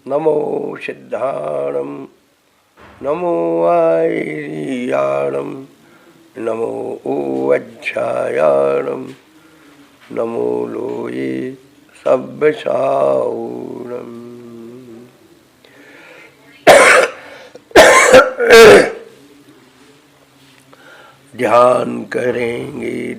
नमो सिद्धाणं नमो आयर्याणं नमो वज्रायाणं नमो लोये सब्बसाऊणम्। ध्यान करेंगे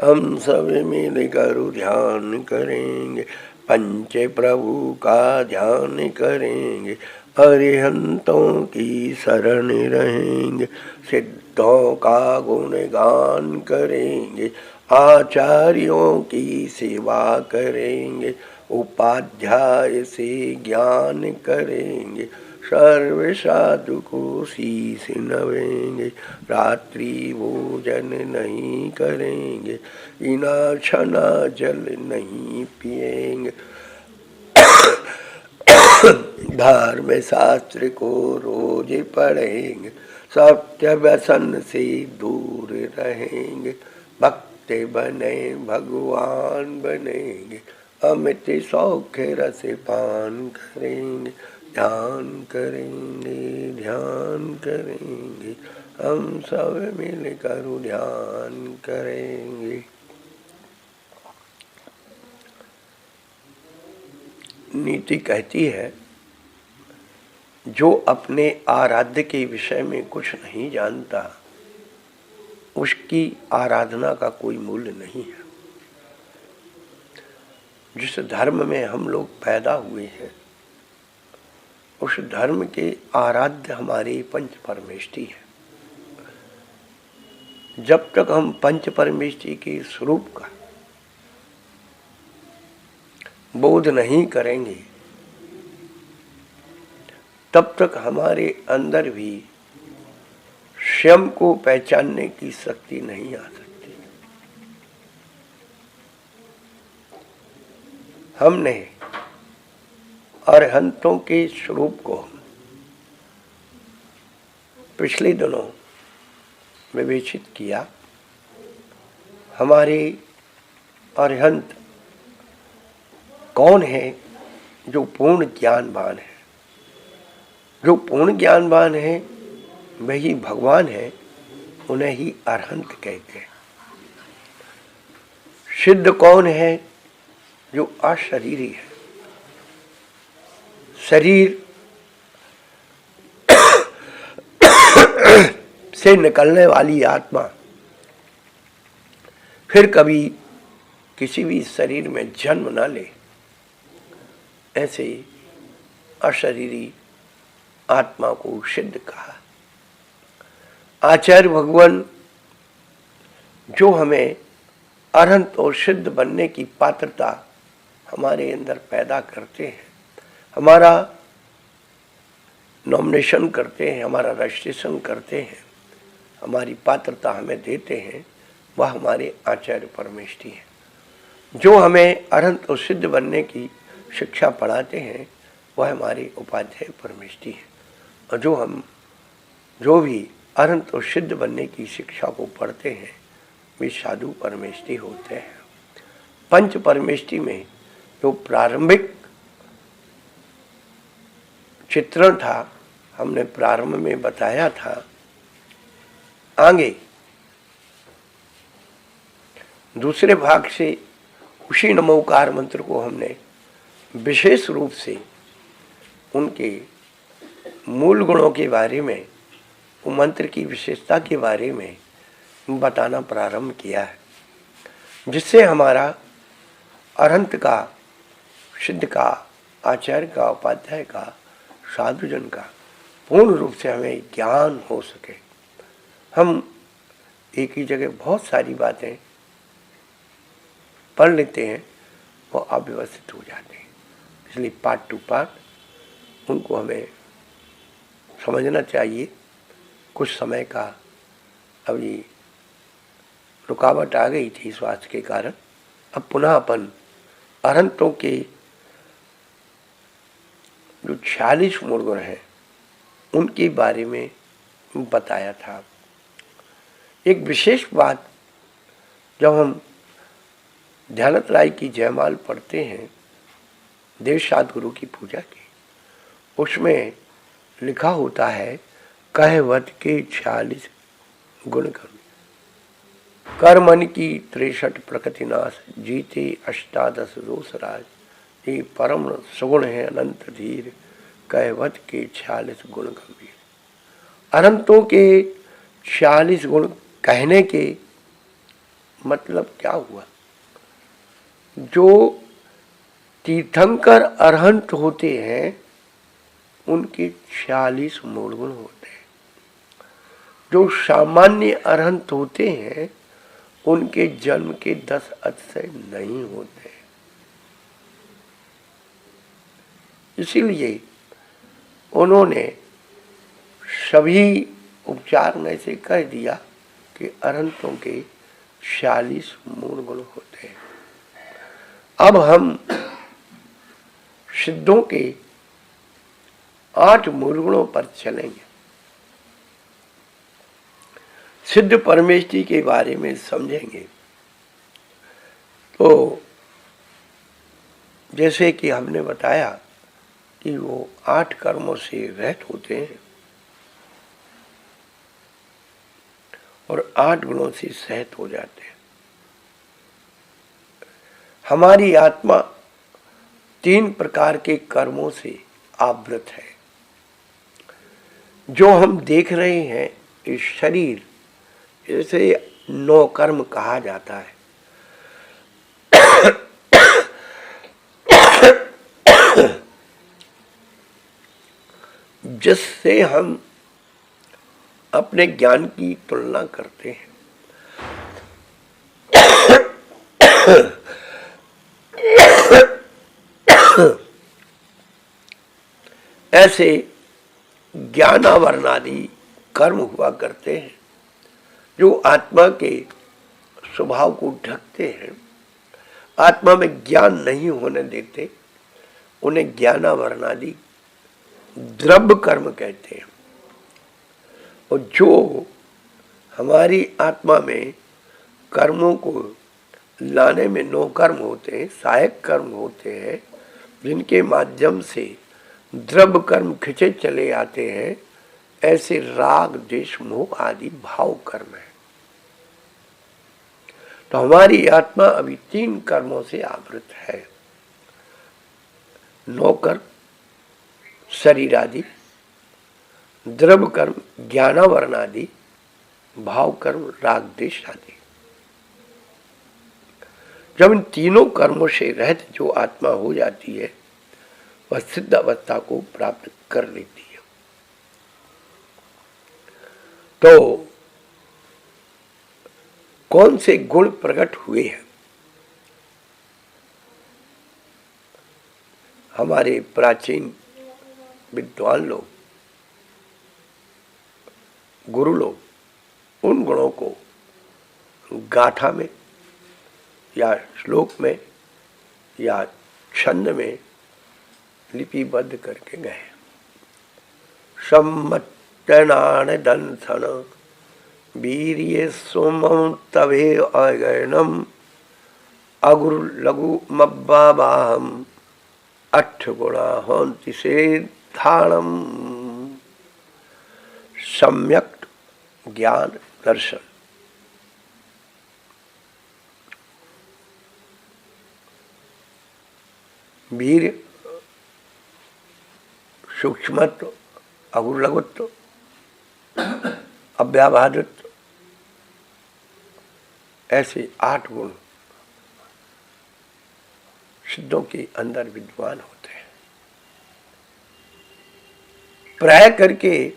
हम सब मिलकर ध्यान करेंगे, पंच प्रभु का ध्यान करेंगे, अरिहंतों की शरण रहेंगे, सिद्धों का गुणगान करेंगे, आचार्यों की सेवा करेंगे, उपाध्याय से ज्ञान करेंगे, सर्व साधु को शीश नवेंगे, रात्रि भोजन नहीं करेंगे, बिना छना जल नहीं पिएंगे, धर्म शास्त्र को रोज पढ़ेंगे, सत्य व्यसन से दूर रहेंगे, भक्त बने भगवान बनेंगे, अमित सौख्य रस पान करेंगे, ध्यान करेंगे हम सब मिलकर ध्यान करेंगे। नीति कहती है, जो अपने आराध्य के विषय में कुछ नहीं जानता उसकी आराधना का कोई मूल्य नहीं है। जिस धर्म में हम लोग पैदा हुए हैं उस धर्म के आराध्य हमारे पंच परमेष्ठी है। जब तक हम पंच परमेष्ठी के स्वरूप का बोध नहीं करेंगे तब तक हमारे अंदर भी स्वयं को पहचानने की शक्ति नहीं आ सकती। हमने अरहंतों के स्वरूप को पिछले दिनों विवेचित किया। हमारे अरहंत कौन है? जो पूर्ण ज्ञानवान है। जो पूर्ण ज्ञानवान है वही भगवान है, उन्हें ही अरहंत कहते हैं। सिद्ध कौन है? जो अशरीरी है। शरीर से निकलने वाली आत्मा फिर कभी किसी भी शरीर में जन्म न ले, ऐसे अशरीरी आत्मा को सिद्ध कहा। आचार्य भगवान जो हमें अरहंत और सिद्ध बनने की पात्रता हमारे अंदर पैदा करते हैं, हमारा नॉमिनेशन करते हैं, हमारा रजिस्ट्रेशन करते हैं, हमारी पात्रता हमें देते हैं, वह हमारे आचार्य परमेष्ठी हैं। जो हमें अरहंत और सिद्ध बनने की शिक्षा पढ़ाते हैं वह हमारे उपाध्याय परमेष्ठी हैं। और जो भी अरहंत और सिद्ध बनने की शिक्षा को पढ़ते हैं वे साधु परमेष्ठी होते हैं। पंच परमेष्ठी में जो प्रारंभिक चित्रण था, हमने प्रारंभ में बताया था। आगे दूसरे भाग से उसी नमोकार मंत्र को हमने विशेष रूप से उनके मूल गुणों के बारे में, मंत्र की विशेषता के बारे में बताना प्रारंभ किया है, जिससे हमारा अरहंत का, सिद्ध का, आचार्य का, उपाध्याय का, साधुजन का पूर्ण रूप से हमें ज्ञान हो सके। हम एक ही जगह बहुत सारी बातें पढ़ लेते हैं, वो अव्यवस्थित हो जाते हैं। इसलिए पार्ट टू पार्ट उनको हमें समझना चाहिए। कुछ समय का अभी रुकावट आ गई थी स्वास्थ्य के कारण। अब पुनः अपन अरहंतों के जो 46 मूल गुण हैं उनके बारे में बताया था। एक विशेष बात, जब हम ध्यानत राय की जयमाल पढ़ते हैं देवसात गुरु की पूजा की, उसमें लिखा होता है कहवत के 46 गुण कर्म, कर्मन की 63 प्रकृति नाश, जीते 18 दोष राज, ये परम सुगुण है अनंत धीर, कहवत के 46 गुण गंभीर। अनंतों के 46 गुण कहने के मतलब क्या हुआ? जो तीर्थंकर अरहंत होते हैं उनके 46 मूल गुण होते हैं। जो सामान्य अरहंत होते हैं उनके जन्म के 10 अतिशय नहीं होते। इसीलिए उन्होंने सभी उपचार में से कह दिया कि अरहंतों के 46 मूल गुण होते हैं। अब हम सिद्धों के 8 मूल गुणों पर चलेंगे। सिद्ध परमेष्ठी के बारे में समझेंगे। तो जैसे कि हमने बताया कि वो 8 कर्मों से रहित होते हैं और 8 गुणों से सहित हो जाते हैं। हमारी आत्मा 3 प्रकार के कर्मों से आवृत है। जो हम देख रहे हैं इस शरीर, इसे 9 कर्म कहा जाता है। जिससे हम अपने ज्ञान की तुलना करते हैं। ऐसे ज्ञानावरणादि कर्म हुआ करते हैं जो आत्मा के स्वभाव को ढकते हैं, आत्मा में ज्ञान नहीं होने देते। उन्हें ज्ञानावरणादि द्रव्य कर्म कहते हैं। और जो हमारी आत्मा में कर्मों को लाने में 9 कर्म होते हैं, सहायक कर्म होते हैं, जिनके माध्यम से द्रव्य कर्म खिंचे चले आते हैं, ऐसे राग द्वेष मोह आदि भाव कर्म है। तो हमारी आत्मा अभी 3 कर्मों से आवृत है। 9 कर्म शरीर आदि, द्रव्य कर्म ज्ञानावरण आदि, भाव कर्म राग द्वेष आदि। जब इन तीनों कर्मों से रहित जो आत्मा हो जाती है वह सिद्ध अवस्था को प्राप्त कर लेती है। तो कौन से गुण प्रकट हुए हैं? हमारे प्राचीन विद्वान लोग, गुरु लोग उन गुणों को गाथा में या श्लोक में या छंद में लिपिबद्ध करके गए। सम्मत्तनान दंथन वीर्ये सोमं तवे अगयनम अगुरु लघु मब्बाबाहम 8 गुणा होन्ति सिद्धाणम। सम्यक ज्ञान दर्शन। वीर सूक्ष्मत्व, अगुरु लघुत्व, अव्याभादित्व, ऐसे 8 गुण सिद्धों के अंदर विद्वान होते हैं। प्राय करके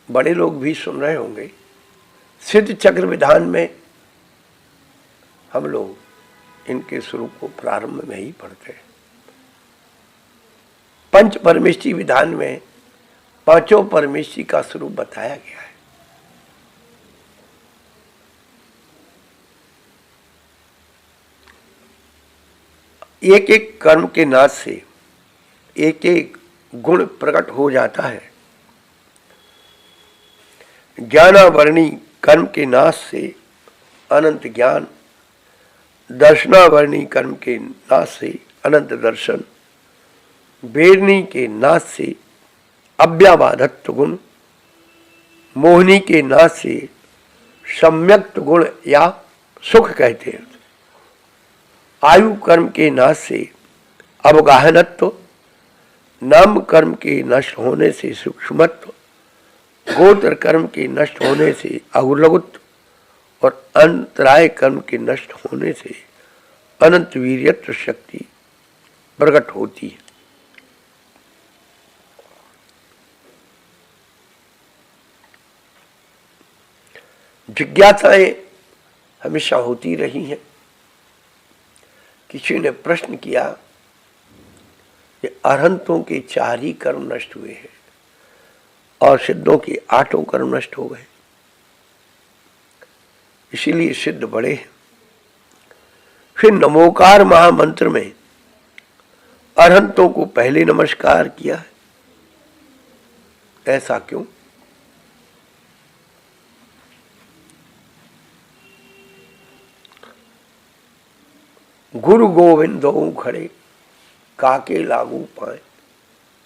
बड़े लोग भी सुन रहे होंगे, सिद्ध चक्र विधान में हम लोग इनके स्वरूप को प्रारंभ में ही पढ़ते हैं। पंच परमेष्ठी विधान में 5 परमेष्ठी का स्वरूप बताया गया है। एक एक कर्म के नाश से एक एक गुण प्रकट हो जाता है। ज्ञानावरणी कर्म के नाश से अनंत ज्ञान, दर्शनावरणी कर्म के नाश से अनंत दर्शन, बेरनी के नाश से अव्याबाधत्व गुण, मोहिनी के नाश से सम्यक्त गुण या सुख कहते हैं। आयु कर्म के नाश से अवगाहनत्व, नाम कर्म के नष्ट होने से सूक्ष्मत्व, गोत्र कर्म के नष्ट होने से अगुलगुत्व और अंतराय कर्म के नष्ट होने से अनंत वीर्यत्व शक्ति प्रकट होती है। जिज्ञासाएं हमेशा होती रही हैं। किसी ने प्रश्न किया कि अरहंतों के 4 ही कर्म नष्ट हुए हैं और सिद्धों के 8 कर्म नष्ट हो गए, इसीलिए सिद्ध बड़े हैं। फिर नमोकार महामंत्र में अरहंतों को पहले नमस्कार किया है, ऐसा क्यों? गुरु गोविंद दो खड़े, काके लागू पाए,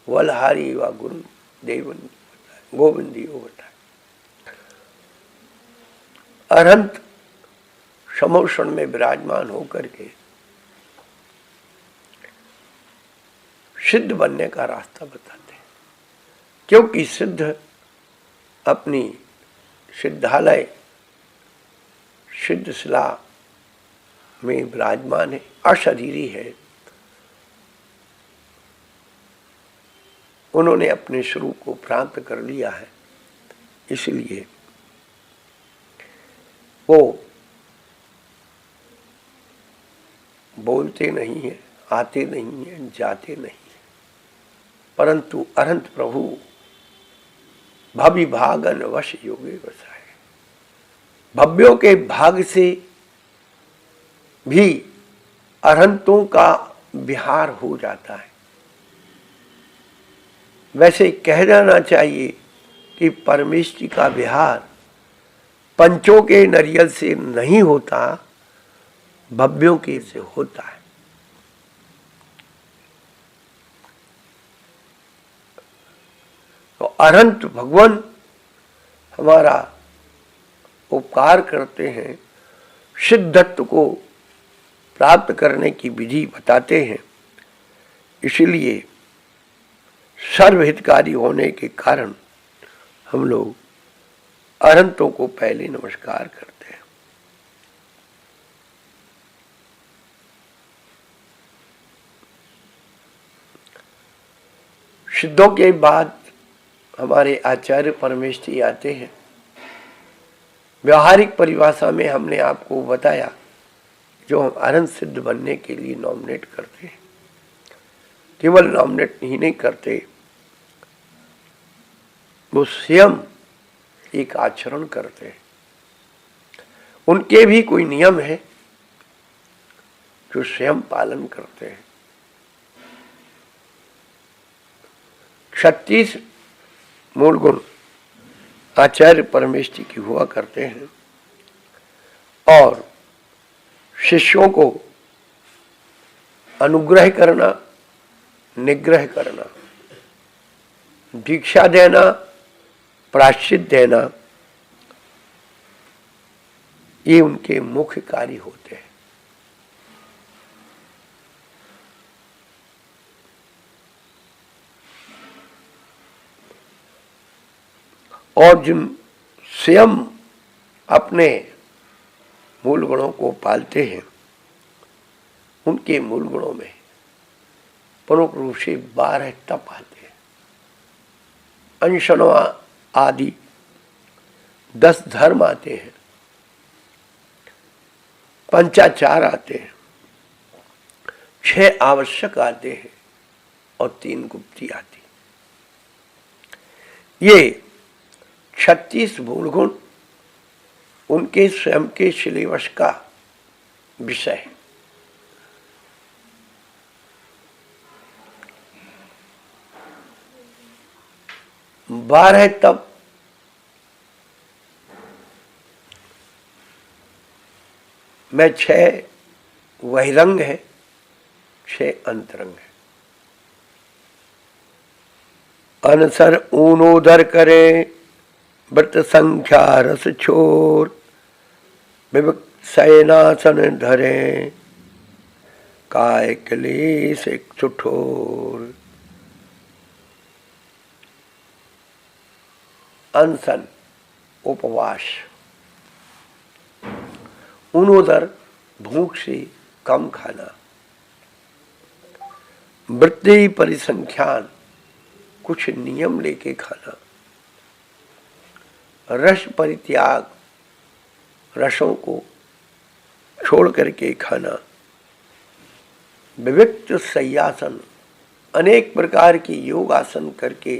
वलहारी व गुरु देवन गोविंद दियो बताए। अरहंत समोषण में विराजमान होकर के सिद्ध बनने का रास्ता बताते हैं, क्योंकि सिद्ध अपनी सिद्धालय सिद्धशिला में विराजमान है, अशरीरी है। उन्होंने अपने स्वरूप को प्राप्त कर लिया है, इसलिए वो बोलते नहीं है, आते नहीं है, जाते नहीं है, परंतु अनंत प्रभु भवि भागन वश योगे बसाए। भव्यों के भाग से भी अरहंतों का विहार हो जाता है। वैसे कह जाना चाहिए कि परमेष्टि का विहार पंचों के नरियल से नहीं होता, भव्यों के से होता है। तो अनंत भगवान हमारा उपकार करते हैं, सिद्धत्व को प्राप्त करने की विधि बताते हैं। इसलिए सर्वहितकारी होने के कारण हम लोग अरहंतों को पहले नमस्कार करते हैं। सिद्धों के बाद हमारे आचार्य परमेष्ठी आते हैं। व्यवहारिक परिभाषा में हमने आपको बताया, जो हम अरहंत सिद्ध बनने के लिए नॉमिनेट करते हैं, केवल नॉमिनेट ही नहीं करते, वो स्वयं एक आचरण करते हैं। उनके भी कोई नियम है जो स्वयं पालन करते हैं। 36 मूल गुण आचार्य परमेष्ठी की हुआ करते हैं और शिष्यों को अनुग्रह करना, निग्रह करना, दीक्षा देना, प्रायश्चित देना, ये उनके मुख्य कार्य होते हैं। और जिन स्वयं अपने मूल गुणों को पालते हैं, उनके मूल गुणों में प्रमुख रूप से 12 तप आते हैं, अनशनवा आदि 10 धर्म आते हैं, पंचाचार आते हैं, 6 आवश्यक आते हैं और 3 गुप्ती आती। ये 36 मूल गुण उनके स्वयं के सिलेबस का विषय है। बारह तप में 6 बहिरंग है, 6 अंतरंग है। अनसर ऊनोदर करे, व्रत संख्या रस छोर, विविक्त शयनासन धरे, काय क्लेश एक चुठोर। अनशन उपवास, ऊनोदर भूख से कम खाना, वृत्ति परिसंख्यान कुछ नियम लेके खाना, रस परित्याग रसों को छोड़ करके खाना, विविक्त शय्यासन अनेक प्रकार की योग आसन करके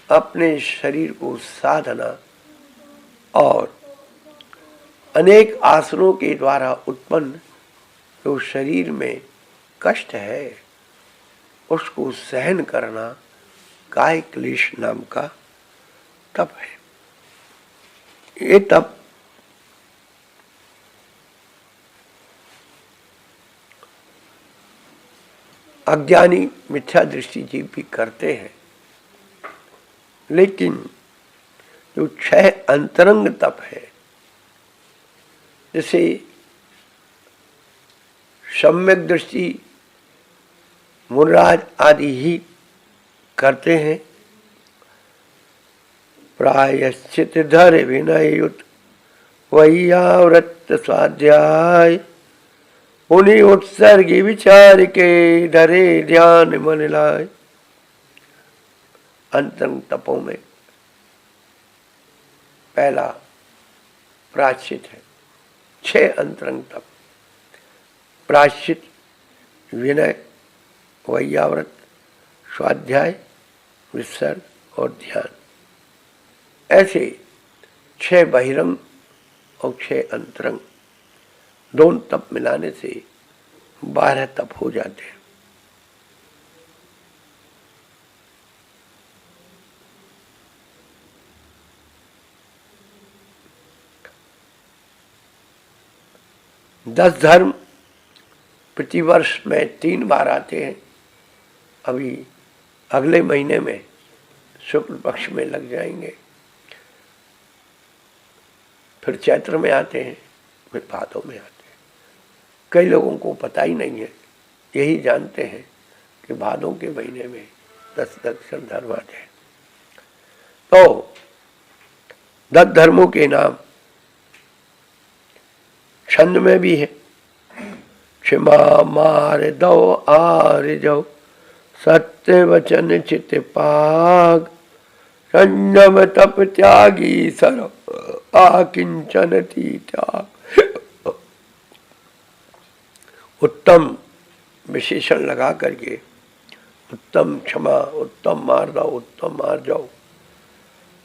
अपने शरीर को साधना, और अनेक आसनों के द्वारा उत्पन्न जो शरीर में कष्ट है उसको सहन करना काय क्लेश नाम का तप है। ये तप अज्ञानी मिथ्या दृष्टि जीव भी करते हैं, लेकिन जो 6 अंतरंग तप है, जैसे सम्यक दृष्टि मुनराज आदि ही करते हैं, प्रायश्चित धर विनयुत वैयाव्रत स्वाध्याय, उन्हीं उत्सर्ग विचार के धरे ध्यान मन लाए। अंतरंग तपों में पहला प्रायश्चित है, 6 अंतरंग तप, प्रायश्चित, विनय, वैयाव्रत, स्वाध्याय, विसर्ग और ध्यान। ऐसे 6 बहिरंग और 6 अंतरंग दोनों तप मिलाने से 12 तप हो जाते हैं। दस धर्म प्रतिवर्ष में 3 बार आते हैं। अभी अगले महीने में शुक्ल पक्ष में लग जाएंगे, फिर चैत्र में आते हैं, फिर भादों में आते हैं। कई लोगों को पता ही नहीं है, यही जानते हैं कि भादों के महीने में 10 धर्म आते हैं। तो 10 धर्मों के नाम छंद में भी है। क्षमा मार दो आर जो, सत्य वचन चित पाग, संयम तप त्यागी सर आकिंचन त्याग। उत्तम विशेषण लगा करके, उत्तम क्षमा, उत्तम मार दो, उत्तम मार जाओ,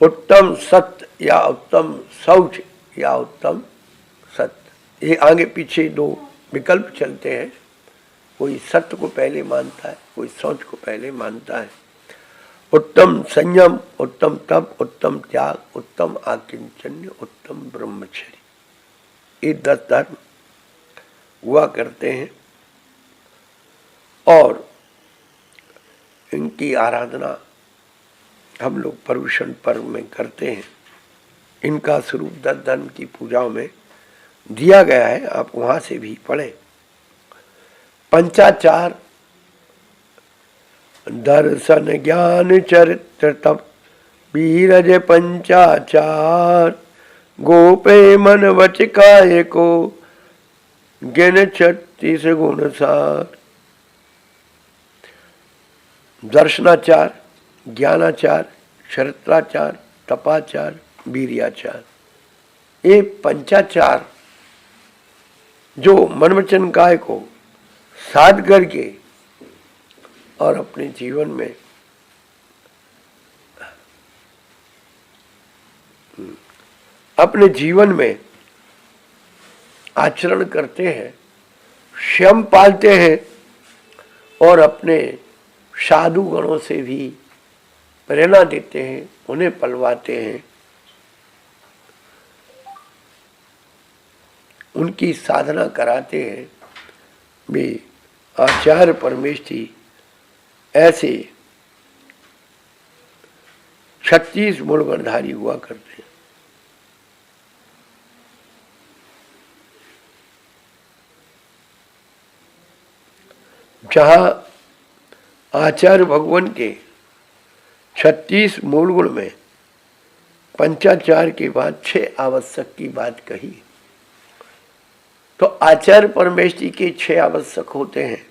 उत्तम सत्य या उत्तम शौच या उत्तम सत्य, ये आगे पीछे 2 विकल्प चलते हैं। कोई सत्य को पहले मानता है, कोई शौच को पहले मानता है। उत्तम संयम, उत्तम तप, उत्तम त्याग, उत्तम आकिंचन्य, उत्तम ब्रह्मचर्य, ये 10 धर्म हुआ करते हैं और इनकी आराधना हम लोग पर्युषण पर्व में करते हैं। इनका स्वरूप 10 धर्म की पूजाओं में दिया गया है, आप वहां से भी पढ़ें। पंचाचार, दर्शन ज्ञान चरित्र तप, बीरज पंचाचार, गोपे मन वच काय को, ज्ञान 36 गुण सार। दर्शनाचार, ज्ञानाचार, चरित्राचार, तपाचार, वीर्याचार, ये पंचाचार जो मन वचन काय को साध करके और अपने जीवन में आचरण करते हैं, संयम पालते हैं और अपने साधु गणों से भी प्रेरणा देते हैं, उन्हें पलवाते हैं, उनकी साधना कराते हैं, वे आचार्य परमेष्ठी ऐसे 36 मूल गुणधारी हुआ करते हैं। जहां आचार्य भगवान के 36 मूल गुण में पंचाचार के बाद 6 आवश्यक की बात कही, तो आचार्य परमेष्ठी के 6 आवश्यक होते हैं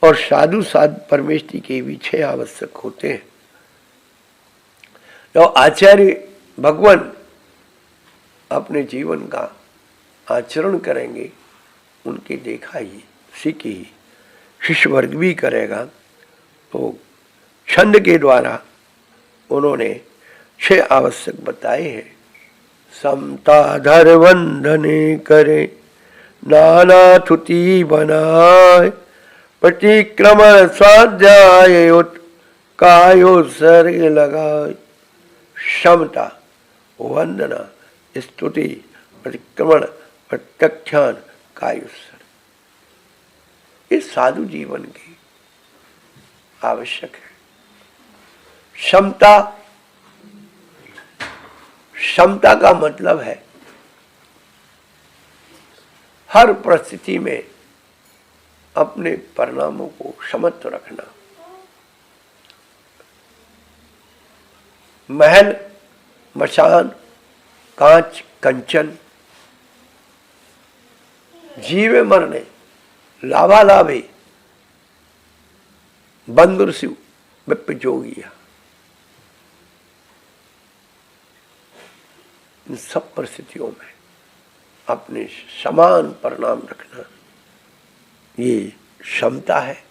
और साधु साध परमेष्ठी के भी 6 आवश्यक होते हैं। तो आचार्य भगवान अपने जीवन का आचरण करेंगे, उनके देखा ही सीखी ही शिष्य वर्ग भी करेगा। तो छंद के द्वारा उन्होंने 6 आवश्यक बताए हैं। समता धर वंदने करे, नाना थुति बनाए, प्रतिक्रमण स्वाध्याय कायोत्सर्ग लगाए। समता, वंदना, स्तुति, प्रतिक्रमण, प्रत्याख्यान, कायोत्सर्ग, ये साधु जीवन की आवश्यक है। क्षमता का मतलब है हर परिस्थिति में अपने परिणामों को समर्थ रखना। महल, मचान, कांच, कंचन, जीवे मरने, लाभालाभे, बंदुर शिव विप्र जोगिया, इन सब परिस्थितियों में अपने समान परिणाम रखना, ये क्षमता है।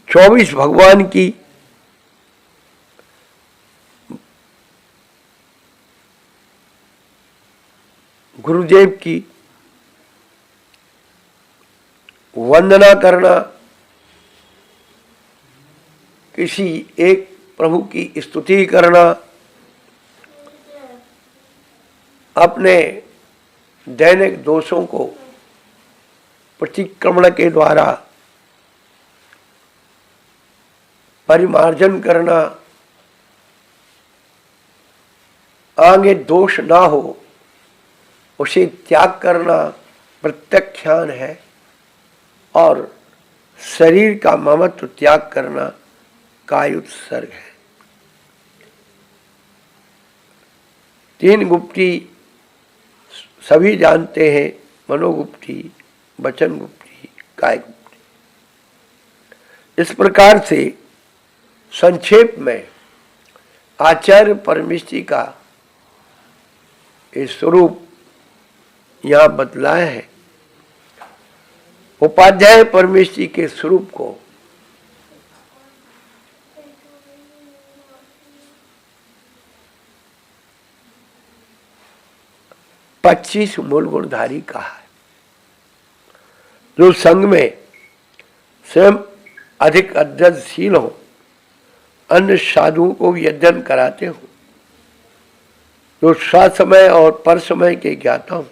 24 भगवान की गुरुदेव की वंदना करना, किसी एक प्रभु की स्तुति करना, अपने दैनिक दोषों को प्रतिक्रमण के द्वारा परिमार्जन करना, आगे दोष ना हो उसे त्याग करना प्रत्याख्यान है। और शरीर का ममत्व त्याग करना कायोत्सर्ग है। 3 गुप्ती सभी जानते हैं, मनोगुप्ती, वचन गुप्ती, काय गुप्ती। इस प्रकार से संक्षेप में आचार्य परमेष्ठी का ये स्वरूप यहाँ बतलाया है। उपाध्याय परमेष्ठी के स्वरूप को पच्चीस मूल गुणधारी कहा है, जो संघ में स्वयं अधिक अध्ययनशील हो, अन्य साधुओं को भी अध्ययन कराते हो, जो स्वसमय और परसमय के ज्ञाता हो,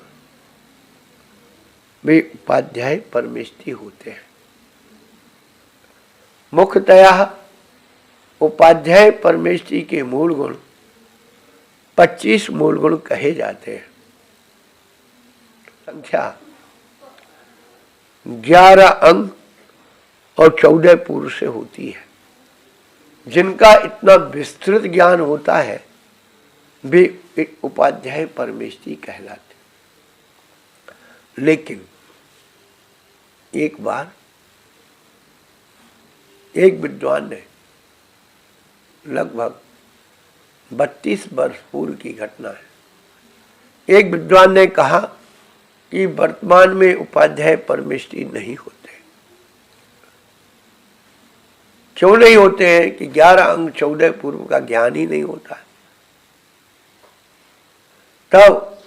वे उपाध्याय परमेष्ठी होते हैं। मुख्यतया उपाध्याय परमेष्ठी के मूल गुण 25 मूल गुण कहे जाते हैं। संख्या 11 अंग और 14 पुरुष से होती है। जिनका इतना विस्तृत ज्ञान होता है वे एक उपाध्याय परमेष्ठी कहलाते। लेकिन एक बार एक विद्वान ने, लगभग 32 वर्ष पूर्व की घटना है, एक विद्वान ने कहा कि वर्तमान में उपाध्याय परमेष्ठी नहीं होते। क्यों नहीं होते हैं? कि 11 अंग 14 पूर्व का ज्ञान ही नहीं होता है। तब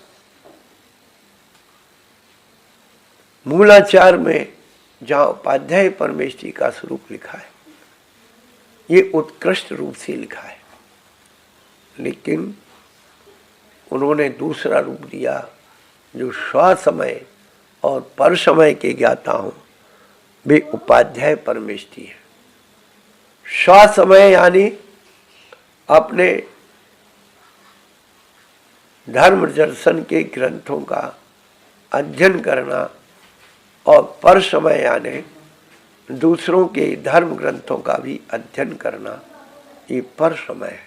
मूलाचार में जहां उपाध्याय परमेष्ठी का स्वरूप लिखा है, ये उत्कृष्ट रूप से लिखा है, लेकिन उन्होंने दूसरा रूप दिया जो स्वसमय और पर समय के ज्ञाता हूँ वे उपाध्याय परमेष्टि है। स्वसमय यानी अपने धर्म दर्शन के ग्रंथों का अध्ययन करना और पर समय यानी दूसरों के धर्म ग्रंथों का भी अध्ययन करना, ये पर समय है।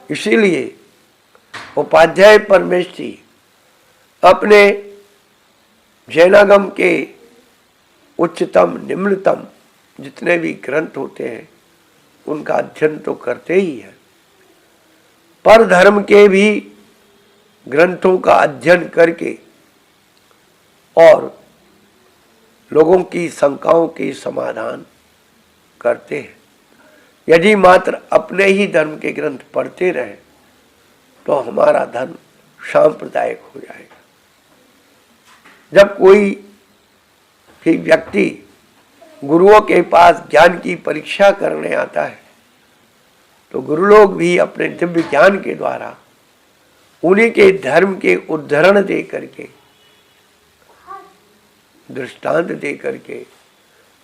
इसीलिए उपाध्याय परमेष्टि अपने जैनागम के उच्चतम निम्नतम जितने भी ग्रंथ होते हैं उनका अध्ययन तो करते ही है, पर धर्म के भी ग्रंथों का अध्ययन करके और लोगों की शंकाओं के समाधान करते हैं। यदि मात्र अपने ही धर्म के ग्रंथ पढ़ते रहे तो हमारा धर्म सांप्रदायिक हो जाएगा। जब कोई भी व्यक्ति गुरुओं के पास ज्ञान की परीक्षा करने आता है तो गुरु लोग भी अपने दिव्य ज्ञान के द्वारा उन्हीं के धर्म के उद्धरण दे करके, दृष्टांत दे करके,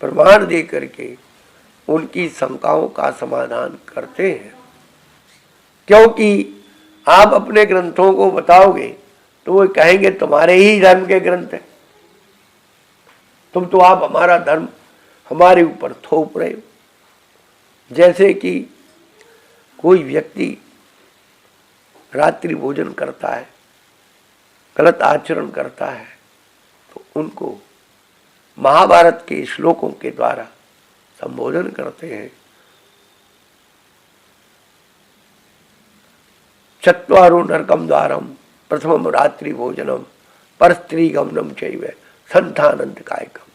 प्रमाण दे करके उनकी शंकाओं का समाधान करते हैं। क्योंकि आप अपने ग्रंथों को बताओगे तो वो कहेंगे तुम्हारे ही धर्म के ग्रंथ हैं, तुम तो आप हमारा धर्म हमारे ऊपर थोप रहे हो। जैसे कि कोई व्यक्ति रात्रि भोजन करता है, गलत आचरण करता है, तो उनको महाभारत के श्लोकों के द्वारा संबोधन करते हैं। चत्वारो नरकम द्वारम प्रथमम रात्रि भोजनम पर स्त्री गमनम चैव संतानंत कायकम।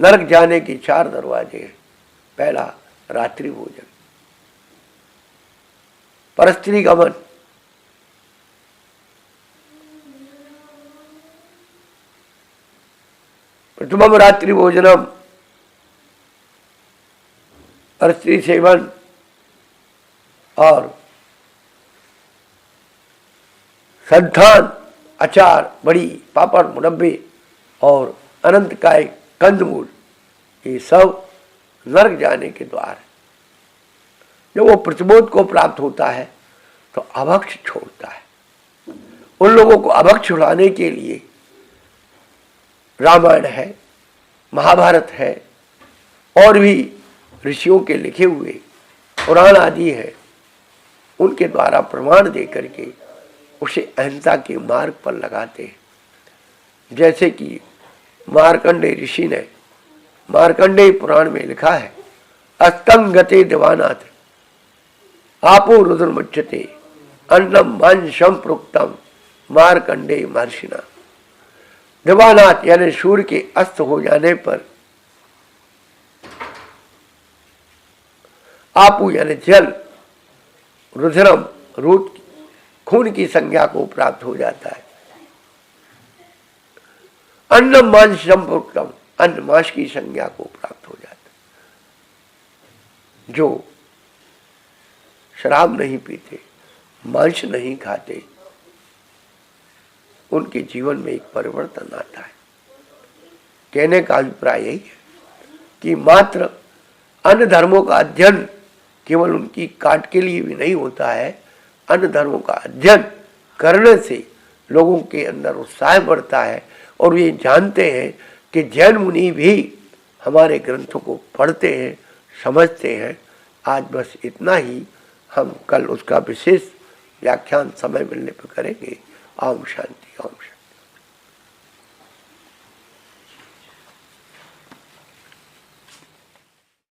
नरक जाने के 4 दरवाजे हैं। पहला रात्रि भोजन, पर स्त्री गमन, प्रथमम रात्रि भोजनम पर स्त्री सेवन, और संतान, अचार, बड़ी, पापड़, मुरब्बे और अनंत काय कंदमूल, ये सब नरक जाने के द्वार है। जब वो प्रतिबोध को प्राप्त होता है तो अभक्ष छोड़ता है। उन लोगों को अभक्ष छुड़ाने के लिए रामायण है, महाभारत है, और भी ऋषियों के लिखे हुए पुराण आदि है, उनके द्वारा प्रमाण दे करके उसे अहिंसा के मार्ग पर लगाते हैं। जैसे कि मार्कंडेय ऋषि ने मार्कंडेय पुराण में लिखा है, अस्तंग गते दिवानाथ आपो रुद्र मुच्यते अन्नम मांसम प्रोक्तम मार्कंडेय महर्षिना। दिवानाथ यानी सूर्य के अस्त हो जाने पर आपू यानी जल, रुधिरम रूट खून की संज्ञा को प्राप्त हो जाता है। अन्नम मांसम प्रोक्तम अन्न मांस की संज्ञा को प्राप्त हो जाता है। जो शराब नहीं पीते, मांस नहीं खाते, उनके जीवन में एक परिवर्तन आता है। कहने का अभिप्राय यही है कि मात्र अन्य धर्मों का अध्ययन केवल उनकी काट के लिए भी नहीं होता है। अन्य धर्मों का अध्ययन करने से लोगों के अंदर उत्साह बढ़ता है और वे जानते हैं कि जैन मुनि भी हमारे ग्रंथों को पढ़ते हैं, समझते हैं। आज बस इतना ही, हम कल उसका विशेष व्याख्यान समय मिलने पर करेंगे। ओम शांति, ओम शांति।